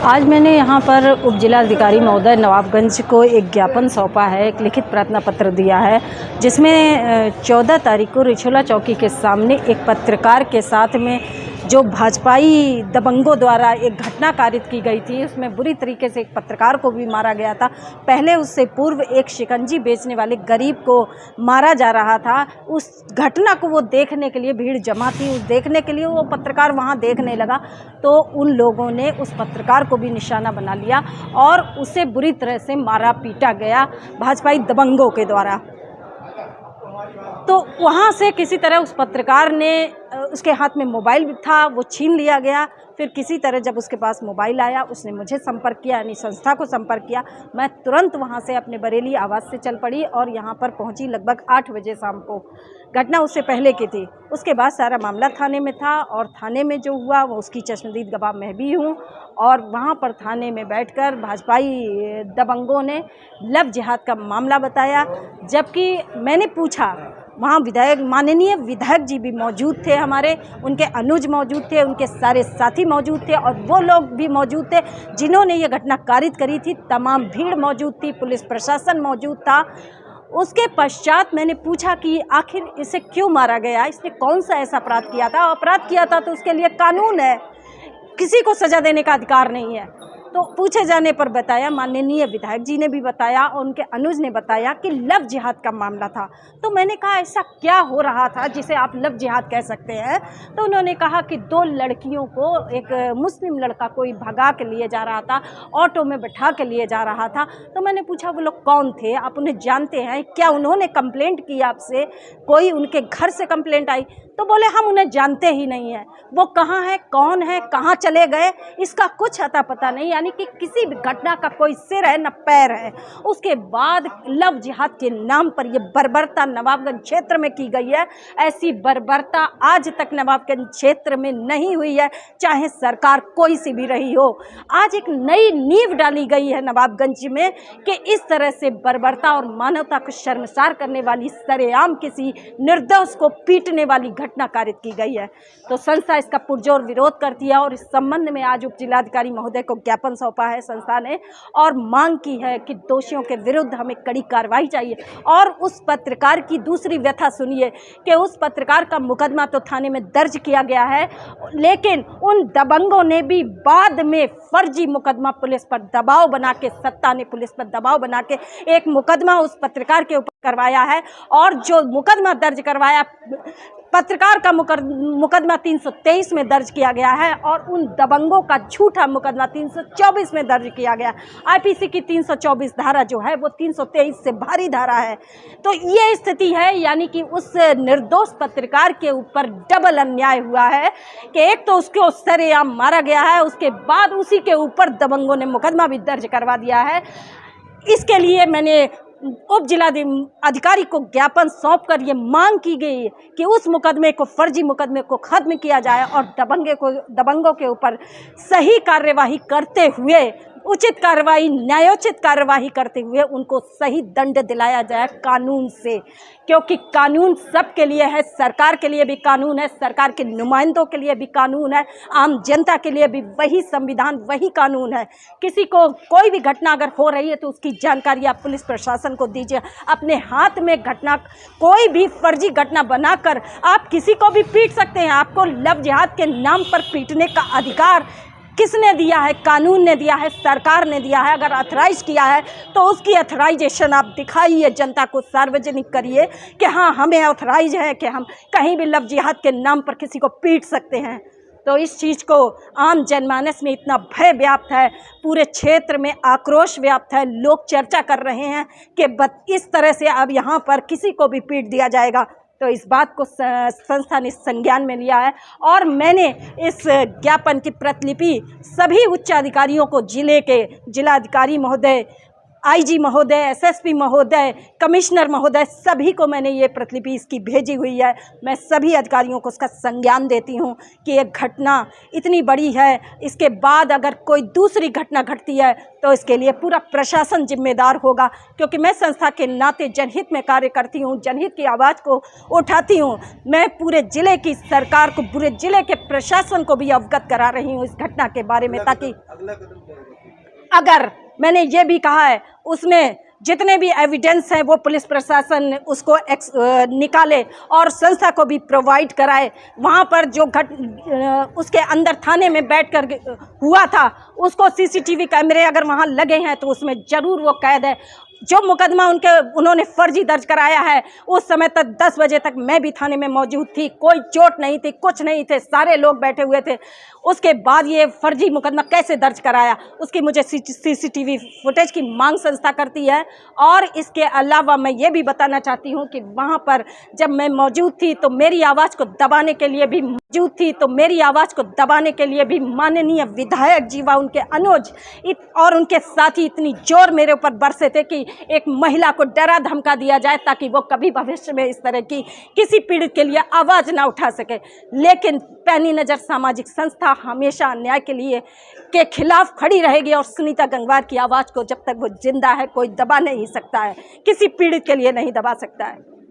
आज मैंने यहाँ पर उप जिलाधिकारी महोदय नवाबगंज को एक ज्ञापन सौंपा है, एक लिखित प्रार्थना पत्र दिया है, जिसमें 14 तारीख को रिछोला चौकी के सामने एक पत्रकार के साथ में जो भाजपाई दबंगों द्वारा एक घटना कारित की गई थी, उसमें बुरी तरीके से एक पत्रकार को भी मारा गया था। पहले उससे पूर्व एक शिकंजी बेचने वाले गरीब को मारा जा रहा था। उस घटना को वो देखने के लिए भीड़ जमा थी, उस देखने के लिए वो पत्रकार वहाँ देखने लगा, तो उन लोगों ने उस पत्रकार को भी निशाना बना लिया और उसे बुरी तरह से मारा पीटा गया भाजपाई दबंगों के द्वारा। तो वहाँ से किसी तरह उस पत्रकार ने, उसके हाथ में मोबाइल था, वो छीन लिया गया। फिर किसी तरह जब उसके पास मोबाइल आया, उसने मुझे संपर्क किया, यानी संस्था को संपर्क किया। मैं तुरंत वहाँ से अपने बरेली आवास से चल पड़ी और यहाँ पर पहुँची लगभग 8 बजे शाम को। घटना उससे पहले की थी। उसके बाद सारा मामला थाने में था और थाने में जो हुआ वो उसकी चश्मदीद गवाह मैं भी हूँ। और वहाँ पर थाने में बैठकर भाजपाई दबंगों ने लव जिहाद का मामला बताया, जबकि मैंने पूछा, वहाँ विधायक, माननीय विधायक जी भी मौजूद थे, हमारे उनके अनुज मौजूद थे, उनके सारे साथी मौजूद थे और वो लोग भी मौजूद थे जिन्होंने ये घटना कारित करी थी। तमाम भीड़ मौजूद थी, पुलिस प्रशासन मौजूद था। उसके पश्चात मैंने पूछा कि आखिर इसे क्यों मारा गया, इसने कौन सा ऐसा अपराध किया था। अपराध किया था तो उसके लिए कानून है, किसी को सज़ा देने का अधिकार नहीं है। तो पूछे जाने पर बताया, माननीय विधायक जी ने भी बताया और उनके अनुज ने बताया कि लव जिहाद का मामला था। तो मैंने कहा ऐसा क्या हो रहा था जिसे आप लव जिहाद कह सकते हैं। तो उन्होंने कहा कि 2 लड़कियों को एक मुस्लिम लड़का कोई भगा के लिए जा रहा था, ऑटो में बैठा के लिए जा रहा था। तो मैंने पूछा वो लोग कौन थे, आप उन्हें जानते हैं क्या, उन्होंने कंप्लेंट की आपसे, कोई उनके घर से कंप्लेंट आई? तो बोले हम उन्हें जानते ही नहीं हैं, वो कहाँ है, कौन है, कहाँ चले गए, इसका कुछ अता पता नहीं। यानी कि किसी भी घटना का कोई सिर है न पैर है। उसके बाद लव जिहाद के नाम पर ये बर्बरता नवाबगंज क्षेत्र में की गई है। ऐसी बर्बरता आज तक नवाबगंज क्षेत्र में नहीं हुई है, चाहे सरकार कोई सी भी रही हो। आज एक नई नींव डाली गई है नवाबगंज में कि इस तरह से बर्बरता और मानवता को शर्मसार करने वाली, सरेआम किसी निर्दोष को पीटने वाली घटना कारित की गई है। तो संस्था इसका पुरजोर विरोध करती है और इस संबंध में आज उप जिलाधिकारी महोदय को ज्ञापन सौंपा है संस्था ने और मांग की है कि दोषियों के विरुद्ध हमें कड़ी कार्रवाई चाहिए। और उस पत्रकार की दूसरी व्यथा सुनिए कि उस पत्रकार का मुकदमा तो थाने में दर्ज किया गया है, लेकिन उन दबंगों ने भी बाद में फर्जी मुकदमा पुलिस पर दबाव बना के, सत्ता ने पुलिस पर दबाव बना के एक मुकदमा उस पत्रकार के ऊपर करवाया है। और जो मुकदमा दर्ज करवाया, पत्रकार का मुकदमा 323 में दर्ज किया गया है और उन दबंगों का झूठा मुकदमा 324 में दर्ज किया गया। आईपीसी की 324 धारा जो है वो 323 से भारी धारा है। तो ये स्थिति है, यानी कि उस निर्दोष पत्रकार के ऊपर डबल अन्याय हुआ है कि एक तो उसको सरेआम मारा गया है, उसके बाद उसी के ऊपर दबंगों ने मुकदमा भी दर्ज करवा दिया है। इसके लिए मैंने उप जिलाधिकारी को ज्ञापन सौंपकर ये मांग की गई कि उस मुकदमे को, फर्जी मुकदमे को खत्म किया जाए और दबंगों के ऊपर सही कार्यवाही करते हुए, उचित कार्रवाई, न्यायोचित कार्यवाही करते हुए उनको सही दंड दिलाया जाए कानून से, क्योंकि कानून सबके लिए है। सरकार के लिए भी कानून है, सरकार के नुमाइंदों के लिए भी कानून है, आम जनता के लिए भी वही संविधान, वही कानून है। किसी को कोई भी घटना अगर हो रही है तो उसकी जानकारी आप पुलिस प्रशासन को दीजिए। अपने हाथ में घटना, कोई भी फर्जी घटना बनाकर आप किसी को भी पीट सकते हैं। आपको लव जिहाद के नाम पर पीटने का अधिकार किसने दिया है? कानून ने दिया है, सरकार ने दिया है। अगर अथराइज किया है तो उसकी अथराइजेशन आप दिखाइए, जनता को सार्वजनिक करिए कि हाँ हमें अथराइज है कि हम कहीं भी लव जिहाद के नाम पर किसी को पीट सकते हैं। तो इस चीज़ को आम जनमानस में इतना भय व्याप्त है, पूरे क्षेत्र में आक्रोश व्याप्त है, लोग चर्चा कर रहे हैं कि इस तरह से अब यहाँ पर किसी को भी पीट दिया जाएगा। तो इस बात को संस्था ने संज्ञान में लिया है और मैंने इस ज्ञापन की प्रतिलिपि सभी उच्च अधिकारियों को, जिले के जिलाधिकारी महोदय आईजी महोदय, एसएसपी महोदय, कमिश्नर महोदय, सभी को मैंने ये प्रतिलिपि इसकी भेजी हुई है। मैं सभी अधिकारियों को उसका संज्ञान देती हूँ कि ये घटना इतनी बड़ी है, इसके बाद अगर कोई दूसरी घटना घटती है तो इसके लिए पूरा प्रशासन जिम्मेदार होगा, क्योंकि मैं संस्था के नाते जनहित में कार्य करती हूँ, जनहित की आवाज़ को उठाती हूँ। मैं पूरे ज़िले की सरकार को, पूरे ज़िले के प्रशासन को भी अवगत करा रही हूँ इस घटना के बारे में, ताकि अगर मैंने ये भी कहा है उसमें जितने भी एविडेंस हैं वो पुलिस प्रशासन उसको निकाले और संस्था को भी प्रोवाइड कराए। वहाँ पर जो उसके अंदर थाने में बैठकर हुआ था उसको सीसीटीवी कैमरे अगर वहाँ लगे हैं तो उसमें ज़रूर वो कैद है। जो मुकदमा उन्होंने फर्जी दर्ज कराया है, उस समय तक 10 बजे तक मैं भी थाने में मौजूद थी, कोई चोट नहीं थी, कुछ नहीं थे, सारे लोग बैठे हुए थे। उसके बाद ये फर्जी मुकदमा कैसे दर्ज कराया, उसकी मुझे सीसीटीवी फुटेज की मांग संस्था करती है। और इसके अलावा मैं ये भी बताना चाहती हूँ कि वहाँ पर जब मैं मौजूद थी तो मेरी आवाज़ को दबाने के लिए भी माननीय विधायक जी व उनके अनुज और उनके साथी इतनी जोर मेरे ऊपर बरसे थे कि एक महिला को डरा धमका दिया जाए ताकि वो कभी भविष्य में इस तरह की किसी पीड़ित के लिए आवाज़ ना उठा सके। लेकिन पैनी नज़र सामाजिक संस्था हमेशा अन्याय के खिलाफ खड़ी रहेगी और सुनीता गंगवार की आवाज़ को जब तक वो जिंदा है कोई दबा नहीं सकता है, किसी पीड़ित के लिए नहीं दबा सकता है।